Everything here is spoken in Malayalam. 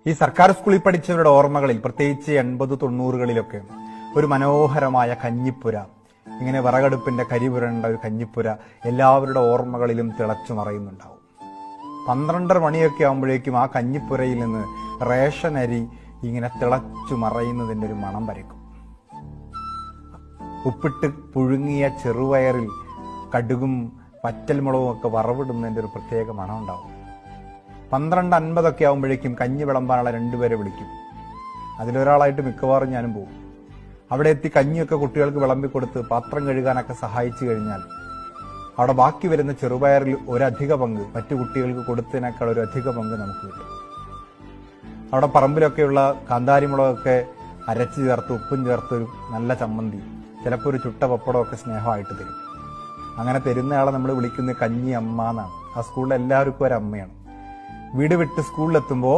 ഈ സർക്കാർ സ്കൂളിൽ പഠിച്ചവരുടെ ഓർമ്മകളിൽ, പ്രത്യേകിച്ച് 80-90കളിലൊക്കെ ഒരു മനോഹരമായ കഞ്ഞിപ്പുര, ഇങ്ങനെ വിറകടുപ്പിന്റെ കരിപുരണ്ട ഒരു കഞ്ഞിപ്പുര എല്ലാവരുടെ ഓർമ്മകളിലും തിളച്ചു മറയുന്നുണ്ടാവും. 12 മണിയൊക്കെ ആകുമ്പോഴേക്കും ആ കഞ്ഞിപ്പുരയിൽ നിന്ന് റേഷൻ അരി ഇങ്ങനെ തിളച്ചു മറയുന്നതിൻ്റെ ഒരു മണം പരക്കും. ഉപ്പിട്ട് പുഴുങ്ങിയ ചെറുപയറിൽ കടുകും വറ്റൽമുളകും ഒക്കെ വറവിടുന്നതിൻ്റെ ഒരു പ്രത്യേക മണം ഉണ്ടാവും. 12:50 ആകുമ്പോഴേക്കും കഞ്ഞി വിളമ്പാനുള്ള 2 പേരെ വിളിക്കും. അതിലൊരാളായിട്ട് മിക്കവാറും ഞാനും പോകും. അവിടെ എത്തി കഞ്ഞിയൊക്കെ കുട്ടികൾക്ക് വിളമ്പിക്കൊടുത്ത് പാത്രം കഴുകാനൊക്കെ സഹായിച്ചു കഴിഞ്ഞാൽ അവിടെ ബാക്കി വരുന്ന ചെറുപയറിൽ ഒരധിക പങ്ക് മറ്റു കുട്ടികൾക്ക് കൊടുത്തതിനേക്കാൾ ഒരു അധിക പങ്ക് നമുക്ക് കിട്ടും. അവിടെ പറമ്പിലൊക്കെയുള്ള കാന്താരിമുളകൊക്കെ അരച്ചു ചേർത്ത് ഉപ്പും ചേർത്ത് ഒരു നല്ല ചമ്മന്തി, ചിലപ്പോൾ ഒരു ചുട്ട പപ്പടമൊക്കെ സ്നേഹമായിട്ട് തരും. അങ്ങനെ തരുന്നയാളെ നമ്മൾ വിളിക്കുന്നത് കഞ്ഞി അമ്മ എന്നാണ്. ആ സ്കൂളിൽ എല്ലാവർക്കും ഒരു അമ്മയാണ്. വീട് വിട്ട് സ്കൂളിലെത്തുമ്പോൾ